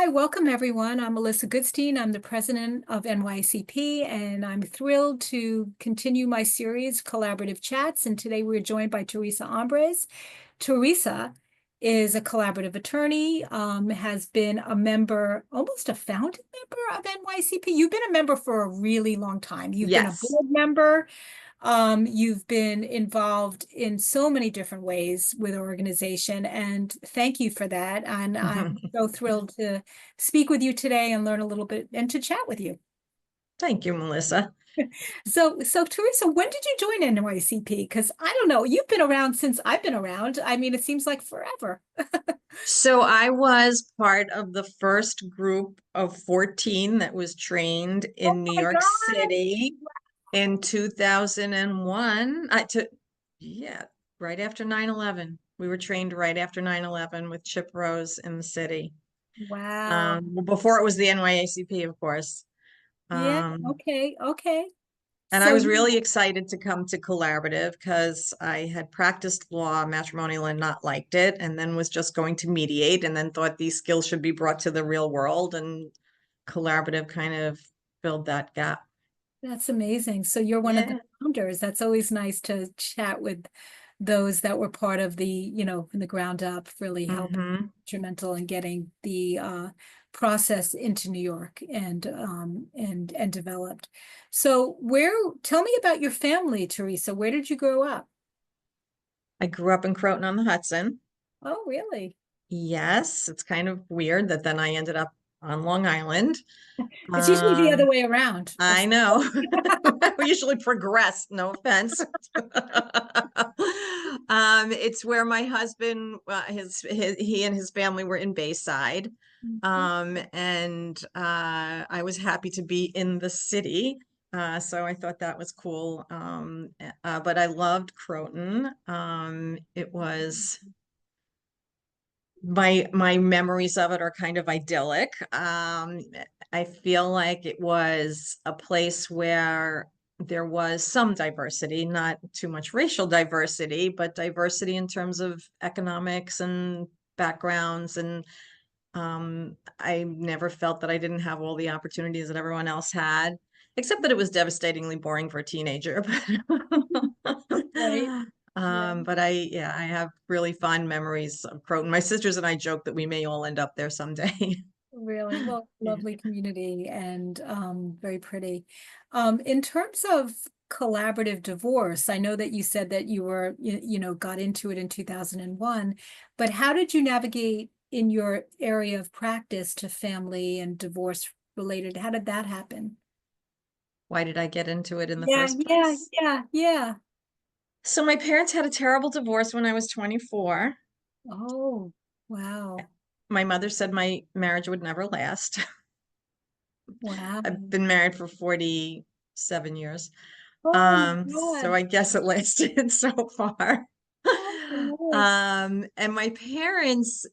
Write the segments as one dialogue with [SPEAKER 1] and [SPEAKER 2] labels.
[SPEAKER 1] Hi, welcome everyone. I'm Melissa Goodstein. I'm the president of NYACP, and I'm thrilled to continue my series, Collaborative Chats. And today we're joined by Teresa Ombres. Teresa is a collaborative attorney, has been a member, almost a founding member of NYACP. You've been a member for a really long time. You've been a
[SPEAKER 2] Yes.
[SPEAKER 1] board member. You've been involved in so many different ways with our organization, and thank you for that. And I'm so thrilled to speak with you today and learn a little bit and to chat with you.
[SPEAKER 2] Thank you, Melissa.
[SPEAKER 1] So Teresa, when did you join NYCP? Because I don't know, you've been around since I've been around. I mean, it seems like forever.
[SPEAKER 2] So I was part of the first group of 14 that was trained
[SPEAKER 1] Oh
[SPEAKER 2] in New
[SPEAKER 1] my
[SPEAKER 2] York
[SPEAKER 1] God.
[SPEAKER 2] City in 2001. I took, yeah, right after 9/11. We were trained right after 9/11 with Chip Rose in the city.
[SPEAKER 1] Wow.
[SPEAKER 2] Well, before it was the NYACP, of course.
[SPEAKER 1] Yeah,
[SPEAKER 2] Um,
[SPEAKER 1] okay.
[SPEAKER 2] And I
[SPEAKER 1] So
[SPEAKER 2] was
[SPEAKER 1] you,
[SPEAKER 2] really excited to come to collaborative because I had practiced law, matrimonial, and not liked it, and then was just going to mediate, and then thought these skills should be brought to the real world, and collaborative kind of filled that gap.
[SPEAKER 1] that's amazing. So you're one of the
[SPEAKER 2] Yeah.
[SPEAKER 1] founders. That's always nice to chat with those that were part of the, from the ground up, really helping
[SPEAKER 2] Mm-hmm.
[SPEAKER 1] instrumental in getting the process into New York and developed. So tell me about your family, Teresa. Where did you grow up?
[SPEAKER 2] I grew up in Croton on the Hudson.
[SPEAKER 1] Oh, really?
[SPEAKER 2] Yes, it's kind of weird that then I ended up on Long Island.
[SPEAKER 1] It's usually the other
[SPEAKER 2] Um,
[SPEAKER 1] way around.
[SPEAKER 2] I know. We usually progress, no offense. It's where my husband, he and his family were in Bayside. And I was happy to be in the city. So I thought that was cool. But I loved Croton. It was my memories of it are kind of idyllic. I feel like it was a place where there was some diversity, not too much racial diversity, but diversity in terms of economics and backgrounds. And I never felt that I didn't have all the opportunities that everyone else had, except that it was devastatingly boring for a teenager.
[SPEAKER 1] Right. Yeah.
[SPEAKER 2] But yeah, I have really fond memories of Croton. My sisters and I joke that we may all end up there someday.
[SPEAKER 1] Really, well,
[SPEAKER 2] Yeah.
[SPEAKER 1] lovely community and very pretty. In terms of collaborative divorce, I know that you said that you were, got into it in 2001, but how did you navigate in your area of practice to family and divorce related? How did that happen?
[SPEAKER 2] Why did I get into it in the
[SPEAKER 1] Yeah,
[SPEAKER 2] first
[SPEAKER 1] yeah,
[SPEAKER 2] place?
[SPEAKER 1] yeah.
[SPEAKER 2] So my parents had a terrible divorce when I was 24.
[SPEAKER 1] Oh, wow.
[SPEAKER 2] My mother said my marriage would never last.
[SPEAKER 1] Wow.
[SPEAKER 2] I've been married for 47 years.
[SPEAKER 1] Oh my
[SPEAKER 2] So
[SPEAKER 1] God.
[SPEAKER 2] I guess it lasted so far.
[SPEAKER 1] Oh, my
[SPEAKER 2] And my parents,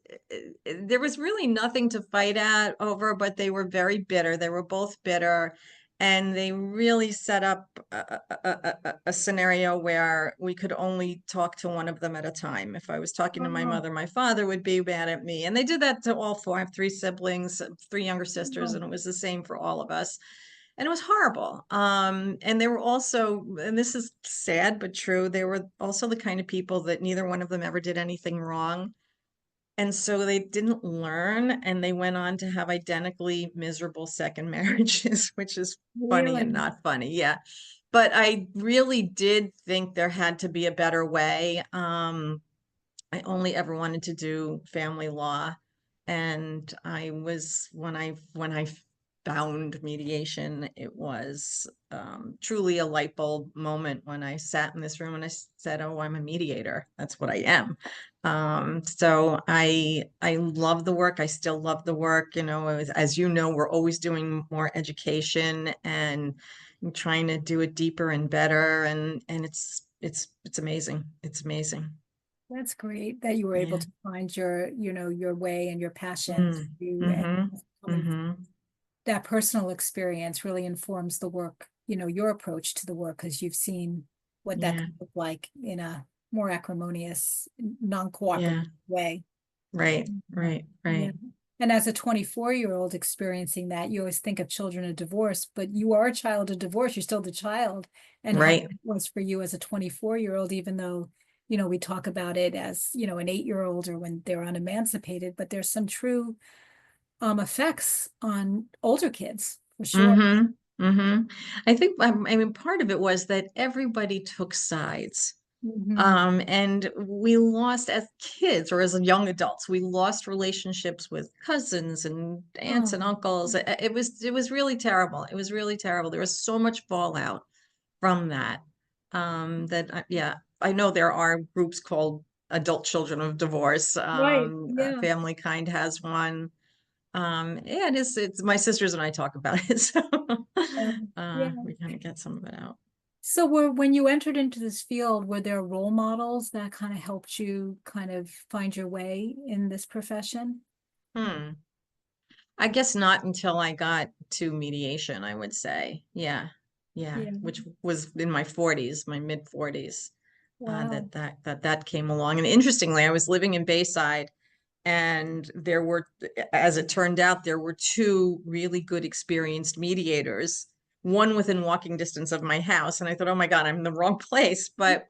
[SPEAKER 2] there was really nothing to fight at over, but they were very bitter. They were both bitter. And they really set up a scenario where we could only talk to one of them at a time. If I was talking to my
[SPEAKER 1] God.
[SPEAKER 2] mother, my father would be mad at me. And they did that to all four. I have three siblings, three younger sisters,
[SPEAKER 1] Oh,
[SPEAKER 2] and it was the same for all of us. And it was horrible. And they were also, and this is sad but true, they were also the kind of people that neither one of them ever did anything wrong. And so they didn't learn, and they went on to have identically miserable second marriages, which is funny and
[SPEAKER 1] really?
[SPEAKER 2] not funny. Yeah. But I really did think there had to be a better way. I only ever wanted to do family law. And I was, when I found mediation, it was truly a light bulb moment when I sat in this room and I said, "Oh, I'm a mediator. That's what I am." So I love the work. I still love the work. As you know, we're always doing more education and trying to do it deeper and better. And it's amazing. It's amazing.
[SPEAKER 1] That's great that you were able
[SPEAKER 2] Yeah.
[SPEAKER 1] to find your way and your passion
[SPEAKER 2] Mm.
[SPEAKER 1] to and
[SPEAKER 2] Mm-hmm.
[SPEAKER 1] coming
[SPEAKER 2] Mm-hmm.
[SPEAKER 1] that personal experience really informs the work, your approach to the work because you've seen what that
[SPEAKER 2] Yeah.
[SPEAKER 1] could look like in a more acrimonious, non-cooperative
[SPEAKER 2] Yeah.
[SPEAKER 1] way.
[SPEAKER 2] Right.
[SPEAKER 1] And,
[SPEAKER 2] Right.
[SPEAKER 1] yeah.
[SPEAKER 2] Right.
[SPEAKER 1] And as a 24-year-old experiencing that, you always think of children of divorce, but you are a child of divorce. You're still the child. And how
[SPEAKER 2] Right.
[SPEAKER 1] it was for you as a 24-year-old, even though, we talk about it as, an 8-year-old or when they're unemancipated, but there's some true effects on older kids for sure.
[SPEAKER 2] Mm-hmm. Mm-hmm. I think, I mean, part of it was that everybody took sides.
[SPEAKER 1] Mhm.
[SPEAKER 2] And we lost as kids or as young adults, we lost relationships with cousins and aunts and
[SPEAKER 1] Oh,
[SPEAKER 2] uncles. It was really terrible. It was really terrible. There was so much fallout from that. Yeah, I know there are groups called Adult Children of Divorce.
[SPEAKER 1] right. Yeah.
[SPEAKER 2] Family Kind has one. Yeah, it's my sisters and I talk about it, so
[SPEAKER 1] Yeah.
[SPEAKER 2] we kind of get some of it out.
[SPEAKER 1] So when you entered into this field, were there role models that kind of helped you kind of find your way in this profession?
[SPEAKER 2] Hmm. I guess not until I got to mediation, I would say. Yeah. Yeah.
[SPEAKER 1] Yeah.
[SPEAKER 2] Which was in my 40s, my mid 40s,
[SPEAKER 1] Wow.
[SPEAKER 2] that came along. And interestingly, I was living in Bayside and there were, as it turned out, there were two really good experienced mediators, one within walking distance of my house. And I thought, oh my God, I'm in the wrong place. But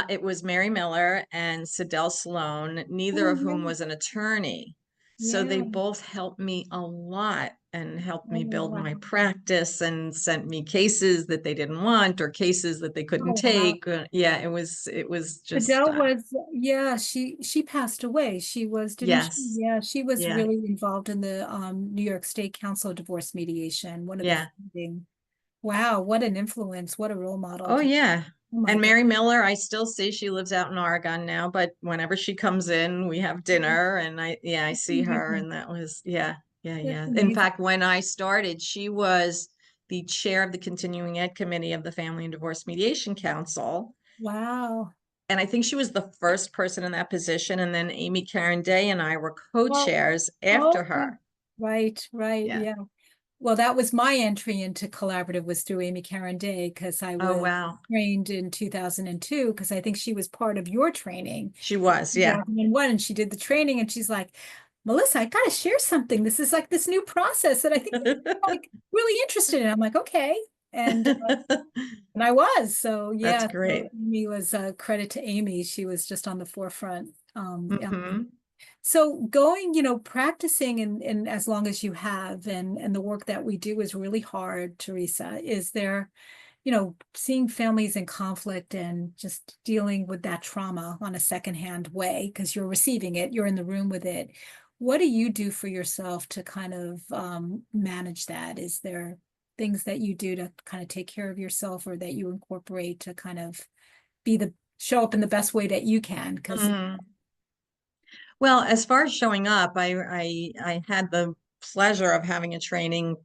[SPEAKER 2] it was Mary Miller and Sidel Sloan, neither
[SPEAKER 1] Oh,
[SPEAKER 2] of whom
[SPEAKER 1] yeah.
[SPEAKER 2] was an attorney. So they
[SPEAKER 1] Yeah.
[SPEAKER 2] both helped me a lot and helped
[SPEAKER 1] Oh,
[SPEAKER 2] me build
[SPEAKER 1] wow.
[SPEAKER 2] my practice and sent me cases that they didn't want or cases that they couldn't
[SPEAKER 1] Oh, wow.
[SPEAKER 2] take. Yeah, it was just
[SPEAKER 1] Adele was, yeah, she passed away. She was, didn't she?
[SPEAKER 2] yes.
[SPEAKER 1] Yeah, she was
[SPEAKER 2] Yeah.
[SPEAKER 1] really involved in the New York State Council of Divorce Mediation, one of the
[SPEAKER 2] Yeah.
[SPEAKER 1] founding. Wow, what an influence, what a role model
[SPEAKER 2] Oh
[SPEAKER 1] to,
[SPEAKER 2] yeah.
[SPEAKER 1] oh my
[SPEAKER 2] And
[SPEAKER 1] God.
[SPEAKER 2] Mary Miller, I still see she lives out in Oregon now, but whenever she comes in, we have dinner and I
[SPEAKER 1] That's
[SPEAKER 2] see her
[SPEAKER 1] amazing.
[SPEAKER 2] and that was, yeah, yeah,
[SPEAKER 1] That's
[SPEAKER 2] yeah. In
[SPEAKER 1] amazing.
[SPEAKER 2] fact, when I started, she was the chair of the continuing ed committee of the Family and Divorce Mediation Council.
[SPEAKER 1] Wow.
[SPEAKER 2] And I think she was the first person in that position. And then Amy Karen Day and I were
[SPEAKER 1] Oh,
[SPEAKER 2] co-chairs after
[SPEAKER 1] oh, yeah.
[SPEAKER 2] her.
[SPEAKER 1] Right, right,
[SPEAKER 2] Yeah.
[SPEAKER 1] yeah. Well, that was my entry into collaborative was through Amy Karen Day because I
[SPEAKER 2] Oh,
[SPEAKER 1] was
[SPEAKER 2] wow.
[SPEAKER 1] trained in 2002 because I think she was part of your training
[SPEAKER 2] She was,
[SPEAKER 1] in
[SPEAKER 2] yeah.
[SPEAKER 1] 2001 and she did the training and she's like, Melissa, I gotta share something. This is like this new process that I think you're like really interested in. I'm like, okay. And I was. So
[SPEAKER 2] That's
[SPEAKER 1] yeah, so
[SPEAKER 2] great.
[SPEAKER 1] Amy was a credit to Amy. She was just on the forefront. Yeah.
[SPEAKER 2] Hmm.
[SPEAKER 1] So going, practicing and as long as you have and the work that we do is really hard, Teresa. Is there, seeing families in conflict and just dealing with that trauma on a secondhand way because you're receiving it, you're in the room with it. What do you do for yourself to kind of manage that? Is there things that you do to kind of take care of yourself or that you incorporate to kind of show up in the best way that you can? Because
[SPEAKER 2] Hmm. Well, as far as showing up, I had the pleasure of having a training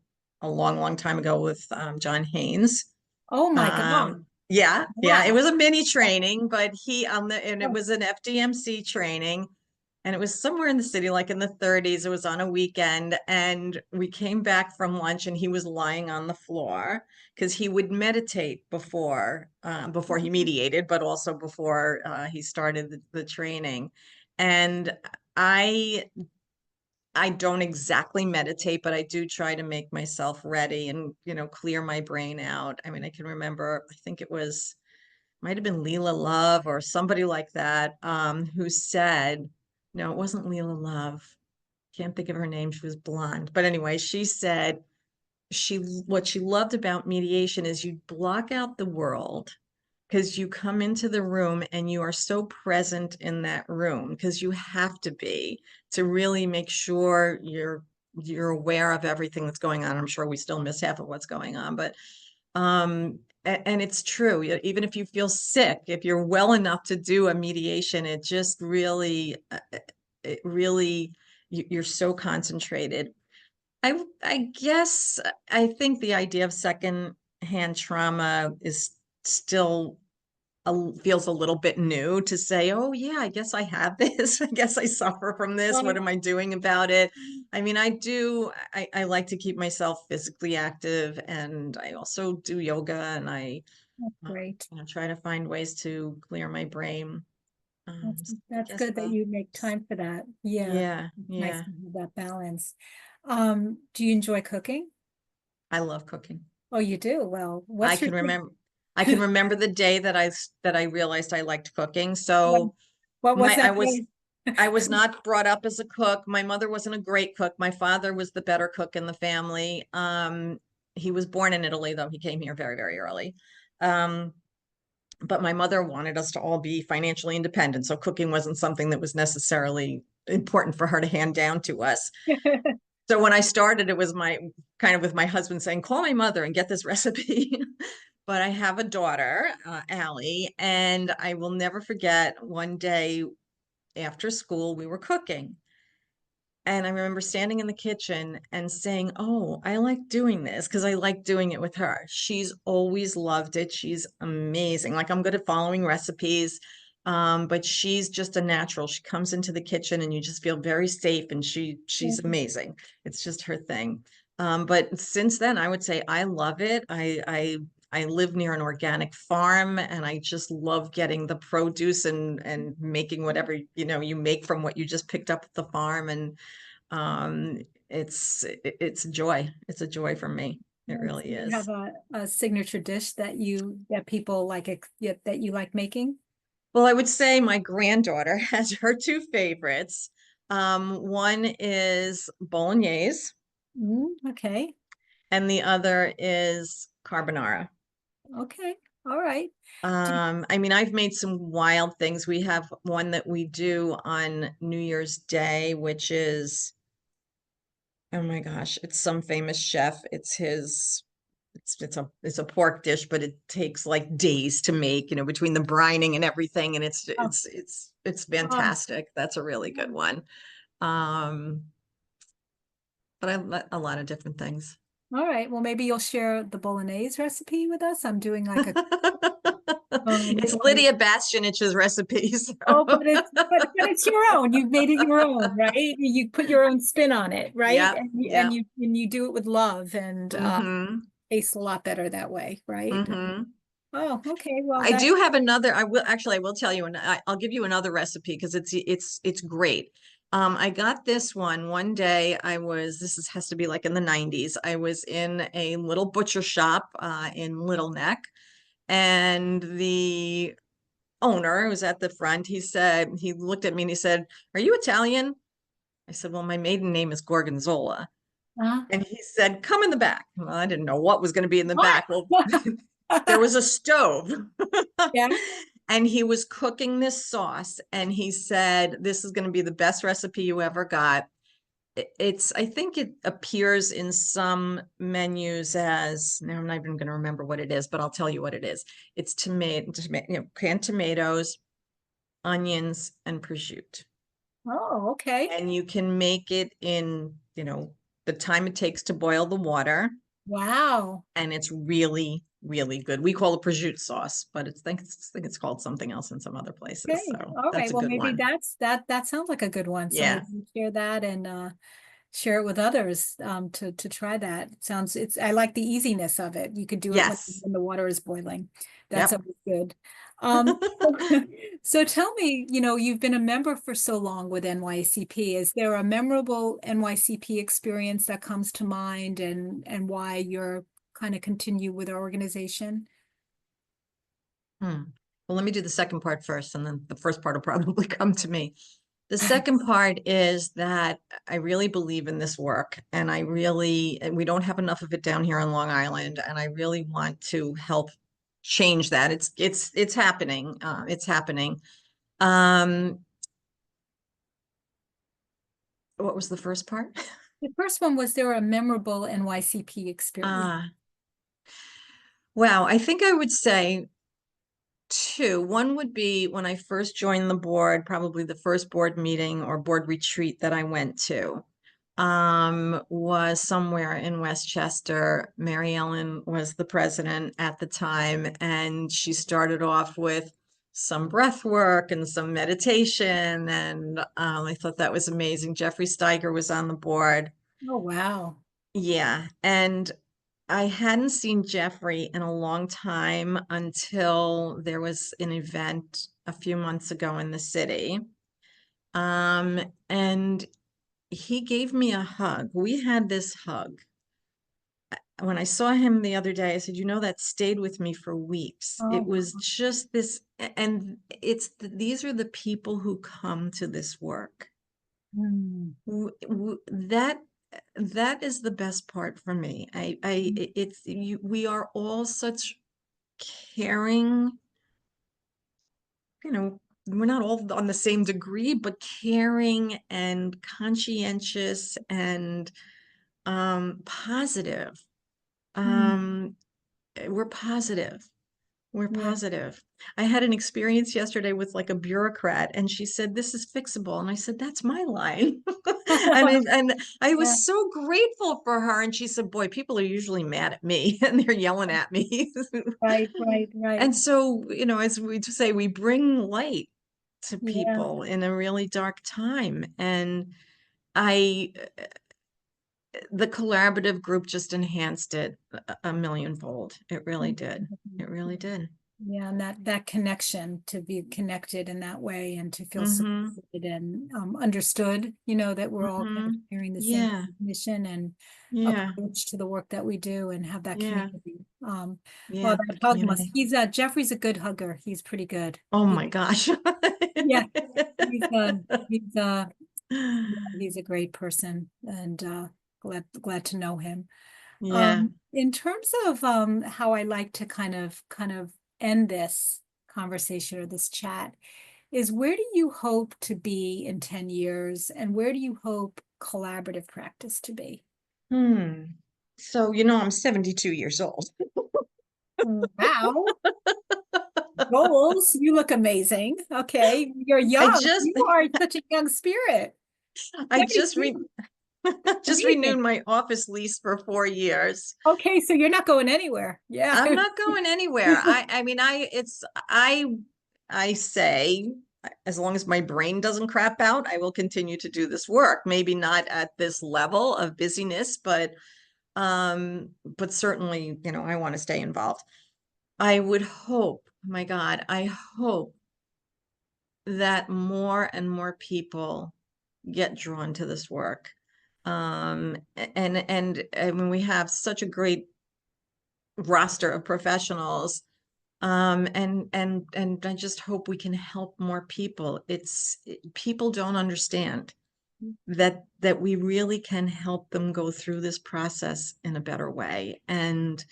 [SPEAKER 2] a long, long time ago with John Haynes.
[SPEAKER 1] oh my God.
[SPEAKER 2] Yeah, yeah, it
[SPEAKER 1] Wow.
[SPEAKER 2] was a mini training, but and it
[SPEAKER 1] Oh,
[SPEAKER 2] was an FDMC training, and it was somewhere in the city, like in the 30s. It was on a weekend, and we came back from lunch, and he was lying on the floor because he would meditate before he mediated, but also before he started the training. And I I don't exactly meditate, but I do try to make myself ready and, clear my brain out. I mean, I can remember, I think it was, might have been Leela Love or somebody like that, who said, no, it wasn't Leela Love. Can't think of her name. She was blonde. But anyway, she said what she loved about mediation is you block out the world because you come into the room and you are so present in that room because you have to be to really make sure you're aware of everything that's going on. I'm sure we still miss half of what's going on, but and it's true. Even if you feel sick, if you're well enough to do a mediation, it just really it really you're so concentrated. I guess I think the idea of second-hand trauma is still feels a little bit new to say, oh yeah, I guess I have this. I guess I suffer from this. What
[SPEAKER 1] right.
[SPEAKER 2] am I doing about it? I mean, I like to keep myself physically active and I also do yoga and I
[SPEAKER 1] That's great.
[SPEAKER 2] try to find ways to clear my brain. I
[SPEAKER 1] That's
[SPEAKER 2] guess
[SPEAKER 1] good that
[SPEAKER 2] the,
[SPEAKER 1] you make time for that. Yeah,
[SPEAKER 2] yeah,
[SPEAKER 1] it's nice
[SPEAKER 2] yeah.
[SPEAKER 1] to have that balance. Do you enjoy cooking?
[SPEAKER 2] I love cooking.
[SPEAKER 1] Oh, you do? Well,
[SPEAKER 2] I
[SPEAKER 1] what's your
[SPEAKER 2] can remember, I can remember the day that that I realized I liked cooking.
[SPEAKER 1] what,
[SPEAKER 2] So
[SPEAKER 1] what was
[SPEAKER 2] my,
[SPEAKER 1] that day?
[SPEAKER 2] I was not brought up as a cook. My mother wasn't a great cook. My father was the better cook in the family. He was born in Italy, though he came here very, very early. Um, but my mother wanted us to all be financially independent. So cooking wasn't something that was necessarily important for her to hand down to us. So when I started, it was my kind of with my husband saying, call my mother and get this recipe. But I have a daughter, Allie, and I will never forget one day after school, we were cooking. And I remember standing in the kitchen and saying, oh, I like doing this because I like doing it with her. She's always loved it. She's amazing. Like I'm good at following recipes, but she's just a natural. She comes into the kitchen and you just feel very safe and she's amazing. It's just her thing. But since then, I would say I love it. I live near an organic farm and I just love getting the produce and making whatever, you make from what you just picked up at the farm. And um, it's a joy. It's a joy for me. It
[SPEAKER 1] So
[SPEAKER 2] really
[SPEAKER 1] you have
[SPEAKER 2] is.
[SPEAKER 1] a signature dish that people like that you like making?
[SPEAKER 2] Well, I would say my granddaughter has her two favorites. One is bolognese
[SPEAKER 1] Okay.
[SPEAKER 2] and the other is carbonara.
[SPEAKER 1] Okay. All right. Do,
[SPEAKER 2] I mean, I've made some wild things. We have one that we do on New Year's Day, which is, oh my gosh, it's some famous chef. It's a pork dish, but it takes like days to make, between the brining and everything, and it's
[SPEAKER 1] oh,
[SPEAKER 2] it's it's it's
[SPEAKER 1] um,
[SPEAKER 2] fantastic. That's a really good one. Um, but I like a lot of different things.
[SPEAKER 1] all right. Well, maybe you'll share the bolognese recipe with us. I'm doing like a
[SPEAKER 2] It's
[SPEAKER 1] bolognese.
[SPEAKER 2] Lydia Bastianich's recipe.
[SPEAKER 1] Oh,
[SPEAKER 2] So
[SPEAKER 1] but it's your own. You've made it your own, right? You put your own spin on it, right?
[SPEAKER 2] yep,
[SPEAKER 1] And
[SPEAKER 2] yep.
[SPEAKER 1] you do it with love and
[SPEAKER 2] Mm-hmm.
[SPEAKER 1] tastes a lot better that way, right?
[SPEAKER 2] Mm-hmm.
[SPEAKER 1] Oh, okay. Well,
[SPEAKER 2] I
[SPEAKER 1] that
[SPEAKER 2] do have another. I will tell you, and I'll give you another recipe because it's great. I got this one day. Has to be like in the 90s. I was in a little butcher shop in Little Neck, and the owner was at the front. He looked at me and he said, "Are you Italian?" I said, "Well, my maiden name is Gorgonzola."
[SPEAKER 1] uh,
[SPEAKER 2] And he said, "Come in the back." Well, I didn't know what was going to be in the
[SPEAKER 1] what?
[SPEAKER 2] back. Well, there was a stove.
[SPEAKER 1] Yeah.
[SPEAKER 2] And he was cooking this sauce and he said, this is going to be the best recipe you ever got. I think it appears in some menus as, now I'm not even going to remember what it is, but I'll tell you what it is. It's canned tomatoes, onions, and prosciutto.
[SPEAKER 1] Oh, okay.
[SPEAKER 2] And you can make it in, the time it takes to boil the water.
[SPEAKER 1] Wow.
[SPEAKER 2] And it's really, really good. We call it prosciutto sauce, but I think it's called something else in some other places.
[SPEAKER 1] Okay.
[SPEAKER 2] So
[SPEAKER 1] All
[SPEAKER 2] that's
[SPEAKER 1] right.
[SPEAKER 2] a
[SPEAKER 1] Well,
[SPEAKER 2] good
[SPEAKER 1] maybe
[SPEAKER 2] one.
[SPEAKER 1] that sounds like a good one. So
[SPEAKER 2] Yeah.
[SPEAKER 1] maybe you share that and share it with others to try that. I like the easiness of it. You could do it
[SPEAKER 2] Yes.
[SPEAKER 1] when the water is boiling. That's
[SPEAKER 2] Yep.
[SPEAKER 1] always good. So tell me, you've been a member for so long with NYCP. Is there a memorable NYCP experience that comes to mind and why you're kind of continue with our organization?
[SPEAKER 2] Hmm. Well, let me do the second part first, and then the first part will probably come to me. The second part is that I really believe in this work, and and we don't have enough of it down here on Long Island, and I really want to help change that. It's happening. It's happening. Um, what was the first part?
[SPEAKER 1] The first one was there a memorable NYCP experience?
[SPEAKER 2] Uh, wow, I think I would say two. One would be when I first joined the board, probably the first board meeting or board retreat that I went to, was somewhere in Westchester. Mary Ellen was the president at the time, and she started off with some breath work and some meditation, and I thought that was amazing. Jeffrey Steiger was on the board.
[SPEAKER 1] Oh, wow.
[SPEAKER 2] Yeah, and I hadn't seen Jeffrey in a long time until there was an event a few months ago in the city. And he gave me a hug. We had this hug. When I saw him the other day, I said, that stayed with me for weeks. It
[SPEAKER 1] Oh,
[SPEAKER 2] was just this, and these are the people who come to this work.
[SPEAKER 1] mm,
[SPEAKER 2] That is the best part for me. We are all such caring, we're not all on the same degree, but caring and conscientious and positive.
[SPEAKER 1] mm,
[SPEAKER 2] Um, we're positive. We're
[SPEAKER 1] yeah.
[SPEAKER 2] positive. I had an experience yesterday with like a bureaucrat, and she said, "This is fixable." And I said, "That's my line." And I
[SPEAKER 1] Yeah,
[SPEAKER 2] was so grateful for her. And she said, "Boy, people are usually mad at me and they're yelling at me."
[SPEAKER 1] right, right, right.
[SPEAKER 2] And so, as we say, we bring light to
[SPEAKER 1] Yeah.
[SPEAKER 2] people in a really dark time. And I, the collaborative group just enhanced it a millionfold. It really did. It really did.
[SPEAKER 1] Yeah, and that connection, to be connected in that way and to feel
[SPEAKER 2] Mm-hmm.
[SPEAKER 1] supported and understood, that we're all kind of
[SPEAKER 2] Mm-hmm.
[SPEAKER 1] sharing the same
[SPEAKER 2] Yeah.
[SPEAKER 1] mission and
[SPEAKER 2] Yeah.
[SPEAKER 1] approach to the work that we do and have that
[SPEAKER 2] Yeah.
[SPEAKER 1] community. Well,
[SPEAKER 2] Yeah.
[SPEAKER 1] that
[SPEAKER 2] The
[SPEAKER 1] hug must,
[SPEAKER 2] community.
[SPEAKER 1] Jeffrey's a good hugger. He's pretty good.
[SPEAKER 2] Oh my gosh.
[SPEAKER 1] Yeah, he's, he's, yeah, he's a great person and, glad to know him.
[SPEAKER 2] Yeah.
[SPEAKER 1] In terms of how I like to kind of end this conversation or this chat is, where do you hope to be in 10 years and where do you hope collaborative practice to be?
[SPEAKER 2] Hmm. So, I'm 72 years old.
[SPEAKER 1] Wow, goals. You look amazing. Okay, you're
[SPEAKER 2] I
[SPEAKER 1] young.
[SPEAKER 2] just
[SPEAKER 1] You are such a young spirit.
[SPEAKER 2] I just re
[SPEAKER 1] 72.
[SPEAKER 2] just renewed
[SPEAKER 1] Amazing.
[SPEAKER 2] my office lease for 4 years.
[SPEAKER 1] Okay, so you're not going anywhere. Yeah.
[SPEAKER 2] I'm not going anywhere. I mean, I say, as long as my brain doesn't crap out, I will continue to do this work. Maybe not at this level of busyness, but certainly, I want to stay involved. I would hope, my God, I hope that more and more people get drawn to this work. And I mean, we have such a great roster of professionals. And I just hope we can help more people. People don't understand that we really can help them go through this process in a better way, and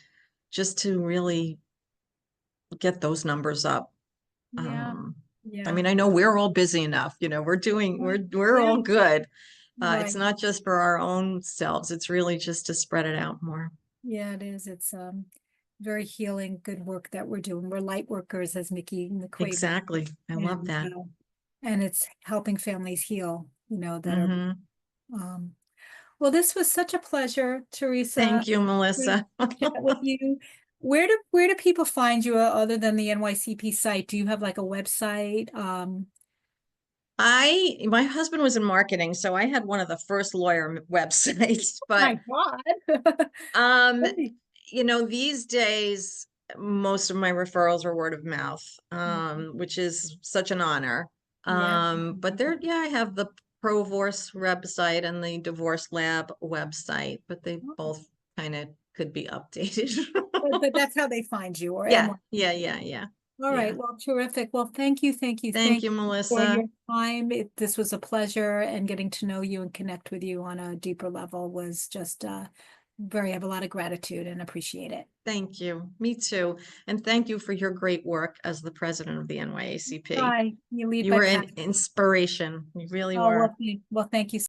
[SPEAKER 2] just to really get those numbers up.
[SPEAKER 1] Yeah.
[SPEAKER 2] Um, I
[SPEAKER 1] Yeah.
[SPEAKER 2] mean, I know we're all busy enough, we're
[SPEAKER 1] Yeah.
[SPEAKER 2] all good. It's
[SPEAKER 1] Right.
[SPEAKER 2] not just for our own selves, it's really just to spread it out more.
[SPEAKER 1] Yeah, it is. It's very healing, good work that we're doing. We're light workers, as Mickey McQuaid,
[SPEAKER 2] Exactly. I love
[SPEAKER 1] and
[SPEAKER 2] that.
[SPEAKER 1] it's helping families heal, that are
[SPEAKER 2] Hmm.
[SPEAKER 1] um well, this was such a pleasure, Teresa.
[SPEAKER 2] Thank you,
[SPEAKER 1] Great
[SPEAKER 2] Melissa.
[SPEAKER 1] to chat with you. Where do people find you, other than the NYCP site? Do you have like a website?
[SPEAKER 2] My husband was in marketing, so I had one of the first lawyer websites, but
[SPEAKER 1] My God.
[SPEAKER 2] um,
[SPEAKER 1] Great.
[SPEAKER 2] these days most of my referrals are word of mouth, which is such an honor.
[SPEAKER 1] Yeah.
[SPEAKER 2] But yeah, I have the Provorce website and the Divorce Lab website, but they both kind of could be updated.
[SPEAKER 1] But that's how they find you, or
[SPEAKER 2] Yeah,
[SPEAKER 1] NYCP.
[SPEAKER 2] yeah, yeah, yeah,
[SPEAKER 1] All
[SPEAKER 2] yeah.
[SPEAKER 1] right. Well, terrific. Well, thank you, thank you,
[SPEAKER 2] Thank
[SPEAKER 1] thank
[SPEAKER 2] you,
[SPEAKER 1] you for
[SPEAKER 2] Melissa.
[SPEAKER 1] your time. This was a pleasure, and getting to know you and connect with you on a deeper level was just have a lot of gratitude and appreciate it.
[SPEAKER 2] Thank you. Me too. And thank you for your great work as the president of the NYACP.
[SPEAKER 1] Bye. You lead
[SPEAKER 2] You
[SPEAKER 1] by
[SPEAKER 2] were an
[SPEAKER 1] passion.
[SPEAKER 2] inspiration. You really
[SPEAKER 1] Oh,
[SPEAKER 2] were.
[SPEAKER 1] well, thank you